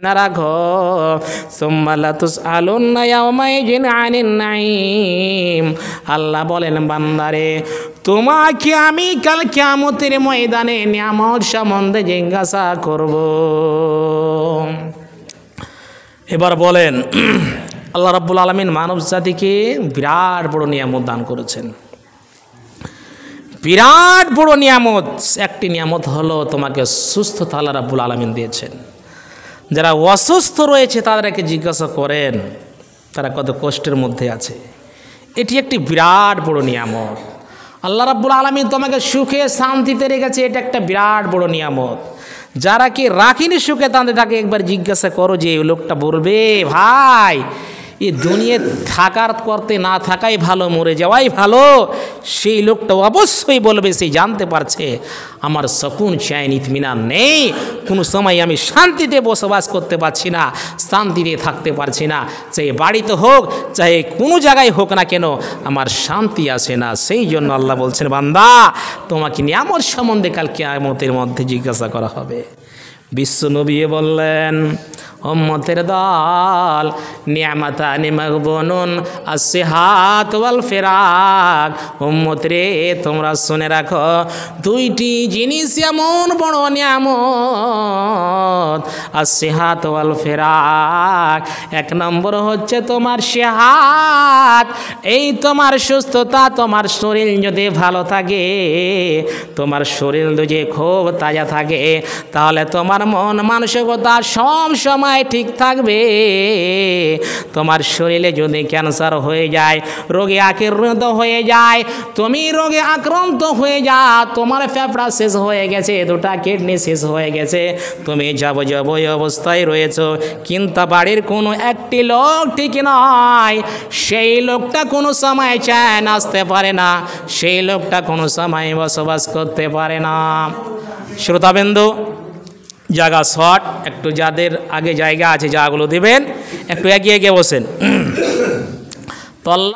না রাখো সুম্মা লাতুসআলুন্না ইয়াওমাইযিন আনিন নাঈম। আল্লাহ বলেন বান্দারে তোমাকে আমি কাল কিয়ামতের ময়দানে নিয়ামত সম্বন্ধে জিজ্ঞাসা করব। এবার বলেন আল্লাহ রাব্বুল আলামিন মানব জাতিকে বিরাট বড় নিয়ামত দান করেছেন, বিরাট বড় নিয়ামত। একটি নিয়ামত হলো তোমাকে সুস্থতা আল্লাহ রাব্বুল আলামিন দিয়েছেন। যারা অসুস্থ রয়েছে তাদেরকে জিজ্ঞাসা করেন তারা কত কষ্টের মধ্যে আছে। এটি একটি বিরাট বড় নিয়ামত। আল্লাহ রাব্বুল আলামিন তোমাকে সুখে শান্তিতে রেখেছে, এটা একটা বিরাট বড় নিয়ামত। যারা কি রাখিনি সুখে তাদেরকে একবার জিজ্ঞাসা করো যে এই লোকটা বলবে ভাই এই দুনিয়া থাকার করতে না থাকাই ভালো, মরে যাওয়াই ভালো, সেই লোকটা অবশ্যই বলবে সে জানতে পারছে আমার সুকুন চैन ইতমিনান নেই, কোনো সময় আমি শান্তিতে বসবাস করতে পারছি না, শান্তিতে থাকতে পারছি না, চাই বাড়িতে হোক চাই কোনো জায়গায় হোক না কেন আমার শান্তি আসে না। সেই জন্য আল্লাহ বলছেন বান্দা তোমাকে নিয়ামত সম্বন্ধে কাল কিয়ামতের মধ্যে জিজ্ঞাসা করা হবে। বিশ্ব নবী বললেন উম্মতের দল নিয়ামাতানি মাগবুনুন আসসিহাত ওয়াল ফিরাক। উম্মত রে তোমরা শুনে রাখো দুইটি জিনিস এমন বড় নিয়ামত আসসিহাত ওয়াল ফিরাক। এক নম্বর হচ্ছে তোমার সেহাত, এই তোমার সুস্থতা, তোমার শরীর যদি ভালো থাকে, তোমার শরীর যদি খুব তাজা থাকে তাহলে তোমার মন মানসিকতা সব সময় ঠিক থাকবে। তোমার শরীরে যদি ক্যান্সার হয়ে যায়, রোগে আক্রান্ত হয়ে যায়, তুমি রোগে আক্রান্ত হয়ে যাও, তোমার ফেফড়া শেষ হয়ে গেছে, দুটা কিডনি শেষ হয়ে গেছে, তুমি যাবতীয় অবস্থায় রয়েছো, কিন্তু বাড়ির কোনো একটি লোক ঠিক নয়, সেই লোকটা কোনো সময় চैन আসতে পারে না, সেই লোকটা কোনো সময় বসবাস করতে পারে না। শ্রোতাবিন্দু জায়গা শর্ট, একটু যাদের আগে জায়গা আছে জায়গাগুলো দেবেন, একটু এগিয়ে বসেন। তো